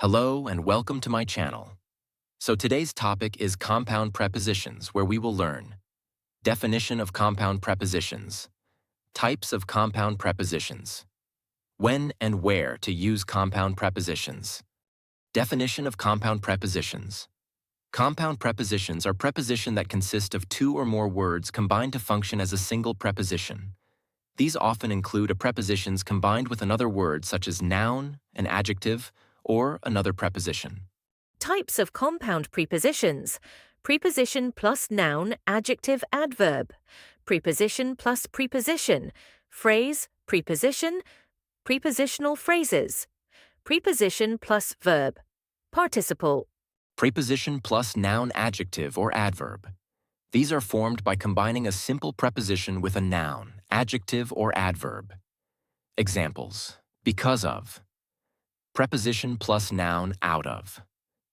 Hello and welcome to my channel. So today's topic is compound prepositions, where we will learn definition of compound prepositions, types of compound prepositions, when and where to use compound prepositions, definition of compound prepositions. Compound prepositions are prepositions that consist of two or more words combined to function as a single preposition. These often include a prepositions combined with another word such as noun, an adjective, or another preposition. Types of compound prepositions. Preposition plus noun, adjective, adverb. Preposition plus preposition. Phrase, preposition. Prepositional phrases. Preposition plus verb. Participle. Preposition plus noun, adjective, or adverb. These are formed by combining a simple preposition with a noun, adjective, or adverb. Examples: because of. Preposition plus noun, out of.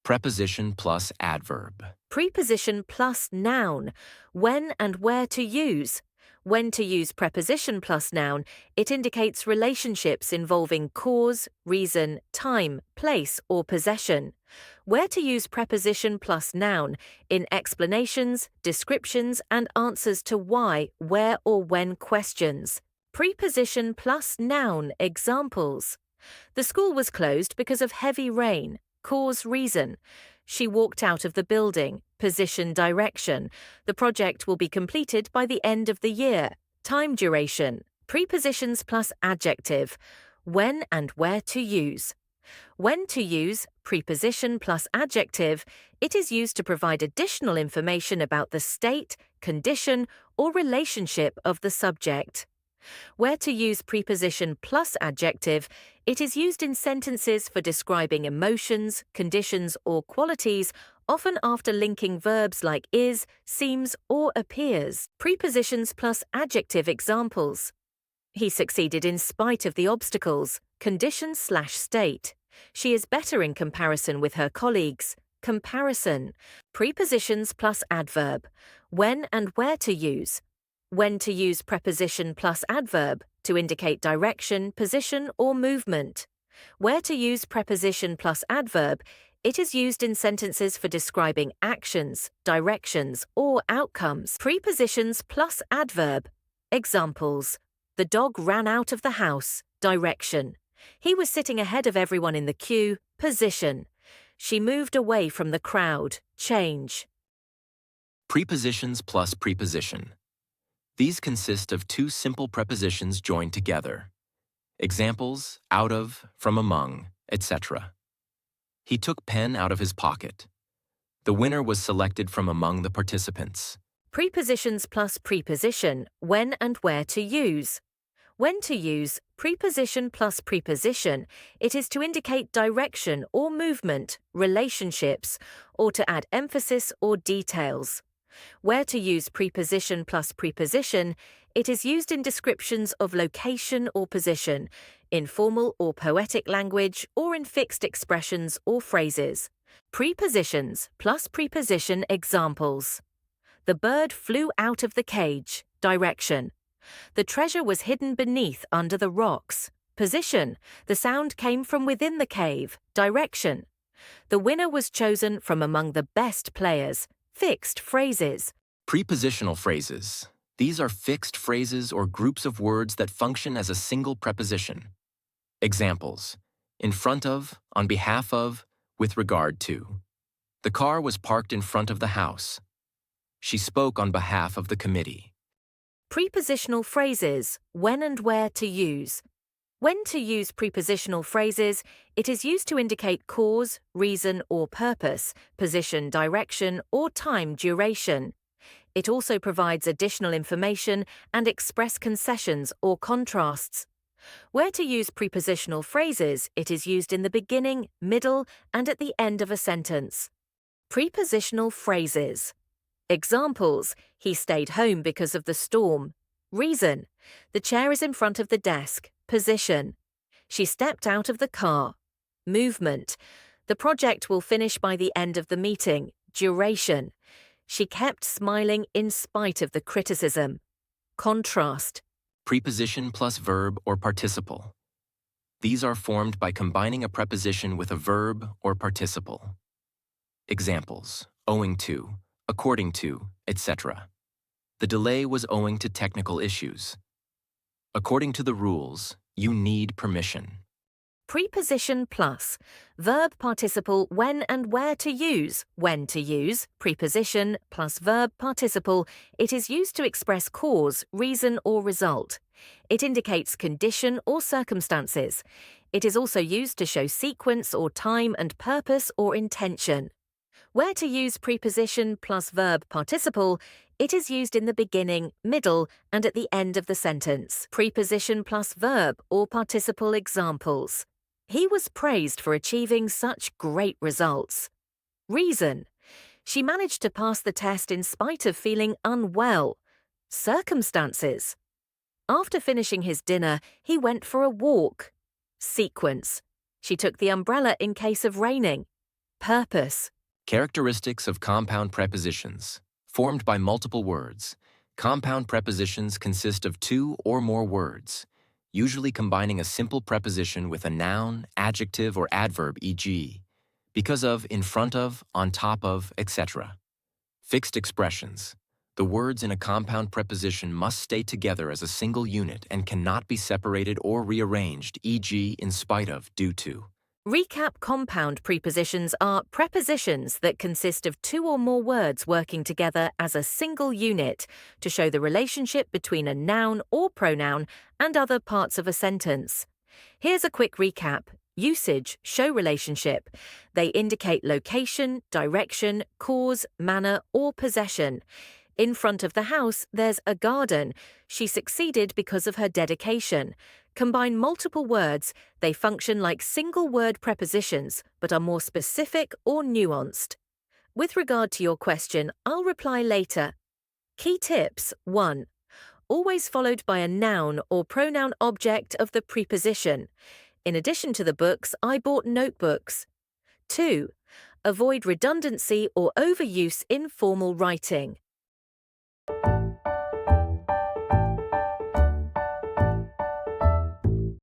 Preposition plus adverb. Preposition plus noun. When and where to use. When to use preposition plus noun, it indicates relationships involving cause, reason, time, place, or possession. Where to use preposition plus noun in explanations, descriptions, and answers to why, where, or when questions. Preposition plus noun examples. The school was closed because of heavy rain. Cause, reason. She walked out of the building. Position, direction. The project will be completed by the end of the year. Time, duration. Prepositions plus adjective. When and where to use. When to use preposition plus adjective, it is used to provide additional information about the state, condition, or relationship of the subject. Where to use preposition plus adjective, it is used in sentences for describing emotions, conditions, or qualities, often after linking verbs like is, seems, or appears. Prepositions plus adjective examples. He succeeded in spite of the obstacles. Condition/state. She is better in comparison with her colleagues. Comparison. Prepositions plus adverb. When and where to use. When to use preposition plus adverb to indicate direction, position, or movement. Where to use preposition plus adverb, it is used in sentences for describing actions, directions, or outcomes. Prepositions plus adverb. Examples: the dog ran out of the house. Direction. He was sitting ahead of everyone in the queue. Position. She moved away from the crowd. Change. Prepositions plus preposition. These consist of two simple prepositions joined together. Examples: out of, from among, etc. He took pen out of his pocket. The winner was selected from among the participants. Prepositions plus preposition. When and where to use. When to use preposition plus preposition, it is to indicate direction or movement, relationships, or to add emphasis or details. Where to use preposition plus preposition, it is used in descriptions of location or position, in formal or poetic language, or in fixed expressions or phrases. Prepositions plus preposition examples. The bird flew out of the cage. Direction. The treasure was hidden beneath under the rocks. Position. The sound came from within the cave. Direction. The winner was chosen from among the best players. Fixed phrases. Prepositional phrases. These are fixed phrases or groups of words that function as a single preposition. Examples: in front of, on behalf of, with regard to. The car was parked in front of the house. She spoke on behalf of the committee. Prepositional phrases. When and where to use. When to use prepositional phrases, it is used to indicate cause, reason, or purpose, position, direction, or time, duration. It also provides additional information and express concessions or contrasts. Where to use prepositional phrases, it is used in the beginning, middle, and at the end of a sentence. Prepositional phrases. Examples: he stayed home because of the storm. Reason: the chair is in front of the desk. Position: she stepped out of the car. Movement: the project will finish by the end of the meeting. Duration: she kept smiling in spite of the criticism. Contrast. Preposition plus verb or participle. These are formed by combining a preposition with a verb or participle. Examples: owing to, according to, etc. The delay was owing to technical issues. According to the rules, you need permission. Preposition plus. Verb participle when and where to use. When to use. Preposition plus verb participle. It is used to express cause, reason, or result. It indicates condition or circumstances. It is also used to show sequence or time and purpose or intention. Where to use preposition plus verb participle, it is used in the beginning, middle, and at the end of the sentence. Preposition plus verb or participle examples. He was praised for achieving such great results. Reason. She managed to pass the test in spite of feeling unwell. Circumstances. After finishing his dinner, he went for a walk. Sequence. She took the umbrella in case of raining. Purpose. Characteristics of compound prepositions. Formed by multiple words, compound prepositions consist of two or more words, usually combining a simple preposition with a noun, adjective, or adverb, e.g., because of, in front of, on top of, etc. Fixed expressions. The words in a compound preposition must stay together as a single unit and cannot be separated or rearranged, e.g., in spite of, due to. Recap: compound prepositions are prepositions that consist of two or more words working together as a single unit to show the relationship between a noun or pronoun and other parts of a sentence. Here's a quick recap. Usage: show relationship. They indicate location, direction, cause, manner, or possession. In front of the house, there's a garden. She succeeded because of her dedication. Combine multiple words. They function like single-word prepositions, but are more specific or nuanced. With regard to your question, I'll reply later. Key tips: 1. Always followed by a noun or pronoun object of the preposition. In addition to the books, I bought notebooks. 2. Avoid redundancy or overuse in formal writing.